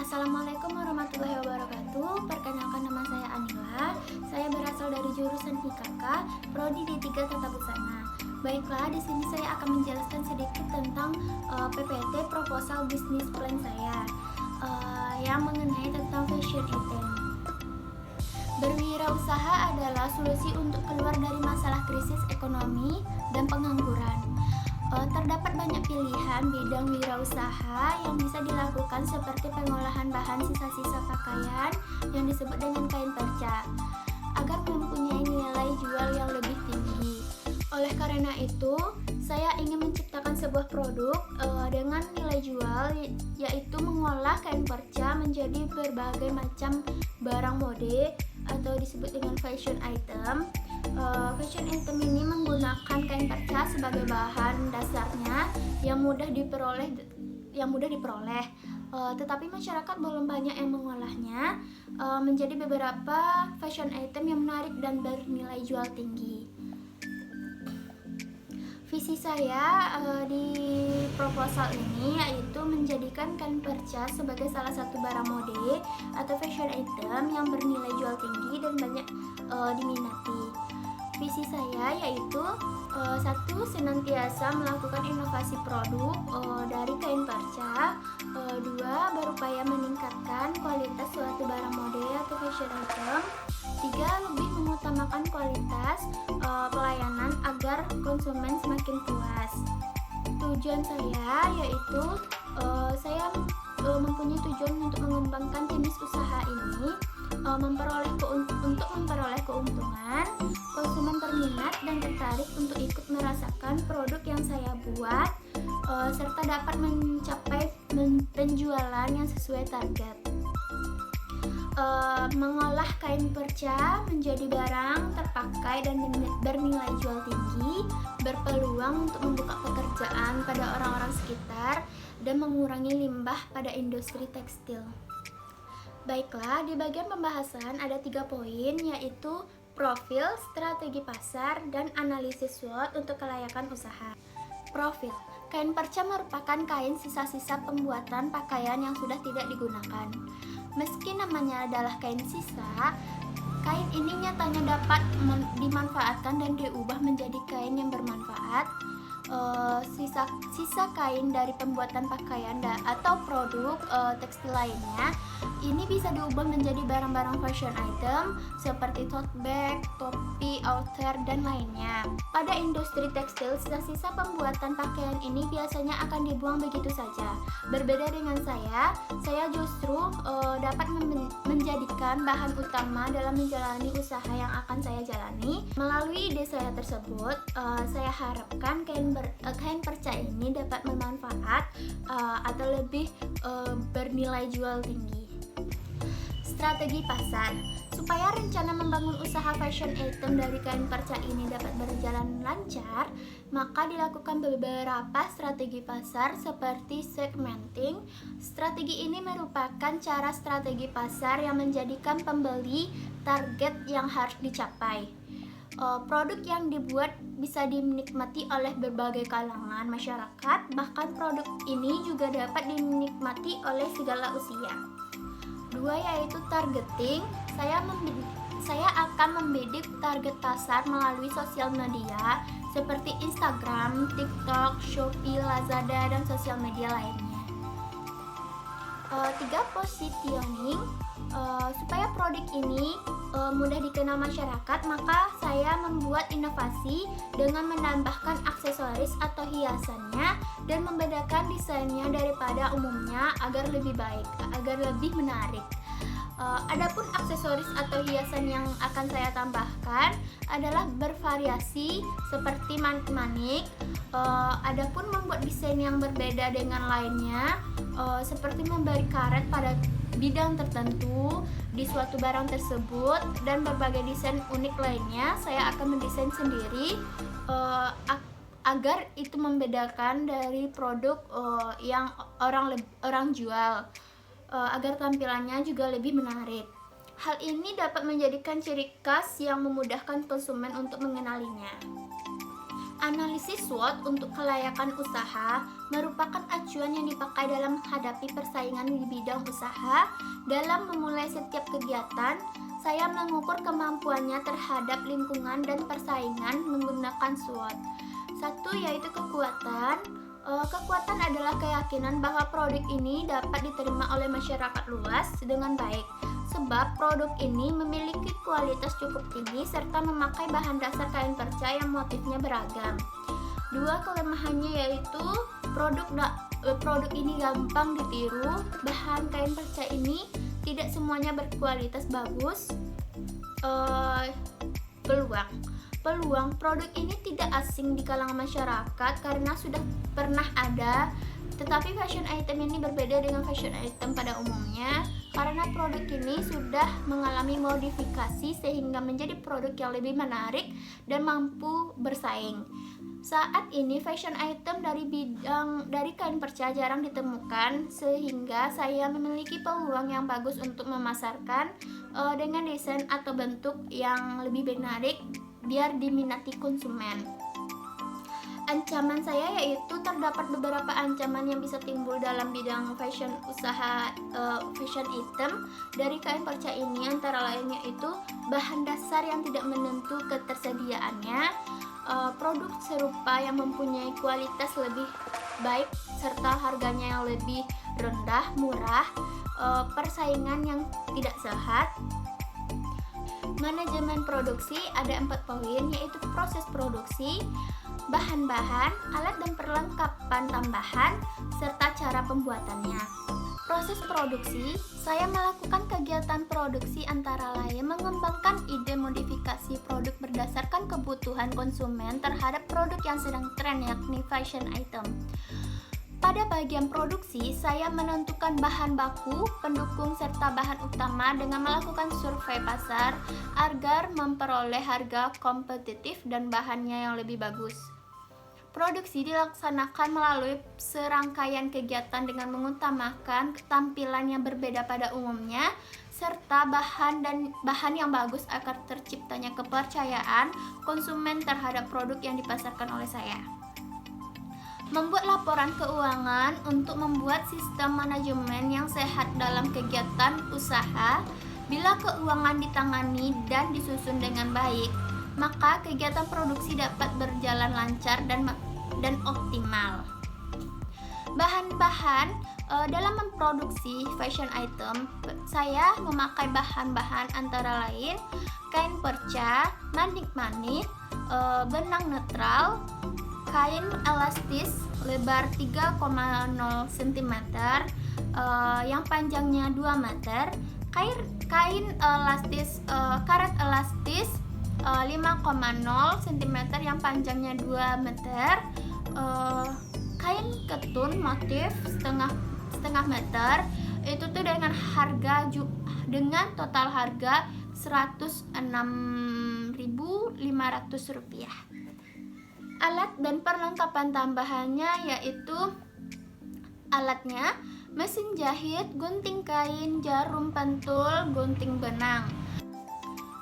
Assalamualaikum warahmatullahi wabarakatuh. Perkenalkan, nama saya Anila. Saya berasal dari jurusan IKK, Prodi D3 Tata Busana. Baiklah, di sini saya akan menjelaskan sedikit tentang PPT proposal bisnis plan saya yang mengenai tentang fashion item. Berwirausaha adalah solusi untuk keluar dari masalah krisis ekonomi dan pengangguran. Terdapat banyak pilihan bidang wirausaha yang bisa dilakukan seperti pengolahan bahan sisa-sisa pakaian yang disebut dengan kain perca agar mempunyai nilai jual yang lebih tinggi. Oleh karena itu, saya ingin menciptakan sebuah produk dengan nilai jual, yaitu mengolah kain perca menjadi berbagai macam barang mode atau disebut dengan fashion item. Fashion item ini menggunakan kain perca sebagai bahan dasarnya yang mudah diperoleh, tetapi masyarakat belum banyak yang mengolahnya menjadi beberapa fashion item yang menarik dan bernilai jual tinggi. Visi saya di proposal ini yaitu menjadikan kain perca sebagai salah satu barang mode atau fashion item yang bernilai jual tinggi dan banyak diminati. Visi saya yaitu satu, senantiasa melakukan inovasi produk dari kain perca. Dua, berupaya meningkatkan kualitas suatu barang mode atau fashion item. Tiga, lebih mengutamakan kualitas pelayanan agar konsumen semakin puas. Tujuan saya yaitu saya mempunyai tujuan untuk mengembangkan jenis usaha ini, untuk memperoleh keuntungan, konsumen terminat dan tertarik untuk ikut merasakan produk yang saya buat, serta dapat mencapai penjualan yang sesuai target. Mengolah kain perca menjadi barang terpakai dan bernilai jual tinggi, berpeluang untuk membuka pekerjaan pada orang-orang sekitar dan mengurangi limbah pada industri tekstil. Baiklah, di bagian pembahasan ada 3 poin, yaitu profil, strategi pasar, dan analisis SWOT untuk kelayakan usaha. Profil. Kain perca merupakan kain sisa-sisa pembuatan pakaian yang sudah tidak digunakan. Meski namanya adalah kain sisa, kain ini nyatanya dapat dimanfaatkan dan diubah menjadi kain yang bermanfaat. Sisa kain dari pembuatan pakaian atau produk tekstil lainnya ini bisa diubah menjadi barang-barang fashion item seperti tote bag, topi, outer, dan lainnya. Pada industri tekstil, sisa-sisa pembuatan pakaian ini biasanya akan dibuang begitu saja. Berbeda dengan saya justru dapat menjadikan bahan utama dalam menjalani usaha yang akan saya jalani. Melalui ide saya tersebut, saya harapkan kain perca ini dapat bermanfaat atau lebih bernilai jual tinggi. Strategi pasar. Supaya rencana membangun usaha fashion item dari kain perca ini dapat berjalan lancar, maka dilakukan beberapa strategi pasar seperti segmenting. Strategi ini merupakan cara strategi pasar yang menjadikan pembeli target yang harus dicapai. Produk yang dibuat bisa dinikmati oleh berbagai kalangan masyarakat, bahkan produk ini juga dapat dinikmati oleh segala usia. 2, yaitu targeting. Saya akan membidik target pasar melalui sosial media seperti Instagram, TikTok, Shopee, Lazada, dan sosial media lainnya. 3, positioning. Supaya produk ini mudah dikenal masyarakat, maka saya membuat inovasi dengan menambahkan aksesoris atau hiasannya dan membedakan desainnya daripada umumnya agar lebih baik, agar lebih menarik. Adapun aksesoris atau hiasan yang akan saya tambahkan adalah bervariasi seperti manik-manik. Adapun membuat desain yang berbeda dengan lainnya, seperti memberi karet pada bidang tertentu di suatu barang tersebut, dan berbagai desain unik lainnya saya akan mendesain sendiri agar itu membedakan dari produk yang orang jual, agar tampilannya juga lebih menarik. Hal ini dapat menjadikan ciri khas yang memudahkan konsumen untuk mengenalinya. Analisis SWOT untuk kelayakan usaha merupakan acuan yang dipakai dalam menghadapi persaingan di bidang usaha. Dalam memulai setiap kegiatan, saya mengukur kemampuannya terhadap lingkungan dan persaingan menggunakan SWOT. Satu, yaitu kekuatan. Kekuatan adalah keyakinan bahwa produk ini dapat diterima oleh masyarakat luas dengan baik, sebab produk ini memiliki kualitas cukup tinggi serta memakai bahan dasar kain perca yang motifnya beragam. Dua, kelemahannya yaitu produk ini gampang ditiru. Bahan kain perca ini tidak semuanya berkualitas bagus. Peluang produk ini tidak asing di kalangan masyarakat karena sudah pernah ada. Tetapi fashion item ini berbeda dengan fashion item pada umumnya karena produk ini sudah mengalami modifikasi sehingga menjadi produk yang lebih menarik dan mampu bersaing. Saat ini fashion item dari kain perca jarang ditemukan, sehingga saya memiliki peluang yang bagus untuk memasarkan dengan desain atau bentuk yang lebih menarik biar diminati konsumen. Ancaman saya yaitu terdapat beberapa ancaman yang bisa timbul dalam bidang fashion item dari kain perca ini, antara lainnya itu bahan dasar yang tidak menentu ketersediaannya, produk serupa yang mempunyai kualitas lebih baik serta harganya yang lebih murah, persaingan yang tidak sehat. Manajemen produksi ada 4 poin, yaitu proses produksi, bahan-bahan, alat dan perlengkapan tambahan, serta cara pembuatannya. Proses produksi, saya melakukan kegiatan produksi antara lain mengembangkan ide modifikasi produk berdasarkan kebutuhan konsumen terhadap produk yang sedang tren, yakni fashion item. Pada bagian produksi, saya menentukan bahan baku, pendukung, serta bahan utama dengan melakukan survei pasar agar memperoleh harga kompetitif dan bahannya yang lebih bagus. Produksi dilaksanakan melalui serangkaian kegiatan dengan mengutamakan ketampilan yang berbeda pada umumnya, serta bahan yang bagus agar terciptanya kepercayaan konsumen terhadap produk yang dipasarkan oleh saya. Membuat laporan keuangan untuk membuat sistem manajemen yang sehat dalam kegiatan usaha. Bila keuangan ditangani dan disusun dengan baik, maka kegiatan produksi dapat berjalan lancar dan optimal. Bahan-bahan dalam memproduksi fashion item, saya memakai bahan-bahan antara lain kain perca, manik-manik, benang netral, kain elastis lebar 3,0 cm yang panjangnya 2 meter, kain elastis karet elastis 5,0 cm yang panjangnya 2 meter, kain ketun motif setengah meter, itu tuh dengan total harga Rp106.500. Alat dan perlengkapan tambahannya yaitu alatnya mesin jahit, gunting kain, jarum pentul, gunting benang.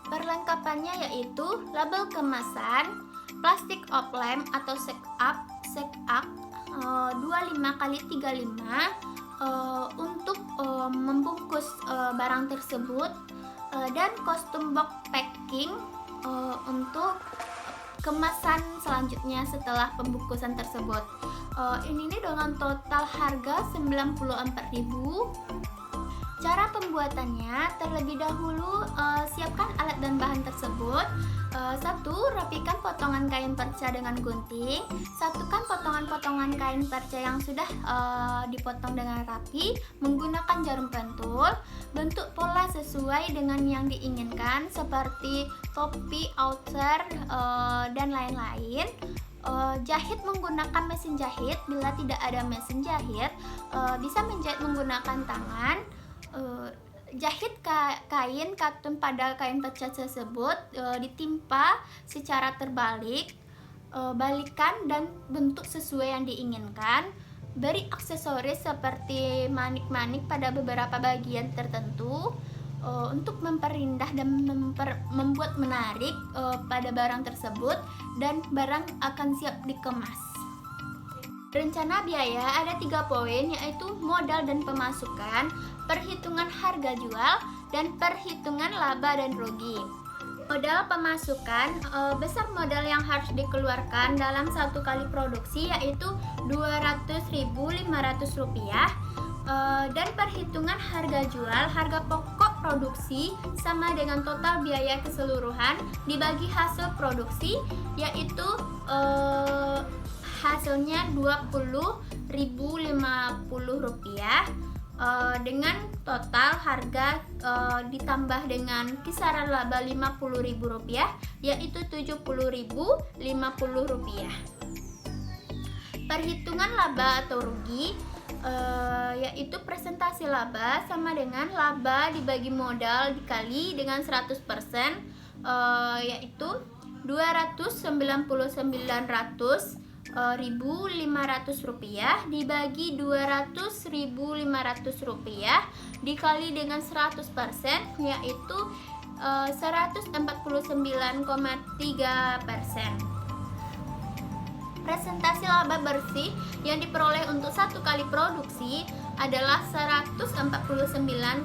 Perlengkapannya yaitu label kemasan, plastik oplem atau sek up 25x35 untuk membungkus barang tersebut, dan kostum box packing untuk kemasan selanjutnya setelah pembungkusan tersebut. Ini dengan total harga Rp94.000. Cara pembuatannya, terlebih dahulu siapkan alat dan bahan tersebut. 1. Rapikan potongan kain perca dengan gunting. Satukan potongan-potongan kain perca yang sudah dipotong dengan rapi menggunakan jarum pentul. Bentuk pola sesuai dengan yang diinginkan seperti topi, outer, dan lain-lain. Jahit menggunakan mesin jahit. Bila tidak ada mesin jahit, bisa menjahit menggunakan tangan. Jahit kain katun pada kain perca tersebut ditimpa secara terbalik, balikan dan bentuk sesuai yang diinginkan. Beri aksesoris seperti manik-manik pada beberapa bagian tertentu untuk memperindah dan membuat menarik pada barang tersebut. dan barang akan siap dikemas. Rencana biaya ada 3 poin, yaitu modal dan pemasukan, perhitungan harga jual, dan perhitungan laba dan rugi. Modal pemasukan, besar modal yang harus dikeluarkan dalam satu kali produksi yaitu Rp200.500, dan perhitungan harga jual, harga pokok produksi sama dengan total biaya keseluruhan dibagi hasil produksi, yaitu hasilnya Rp20.050, dengan total harga ditambah dengan kisaran laba Rp50.000, yaitu Rp70.050. Perhitungan laba atau rugi, yaitu presentasi laba sama dengan laba dibagi modal dikali dengan 100%, yaitu Rp299.500 dibagi Rp200.500 dikali dengan 100%, yaitu 149,3%. Presentasi laba bersih yang diperoleh untuk satu kali produksi adalah 149,3%.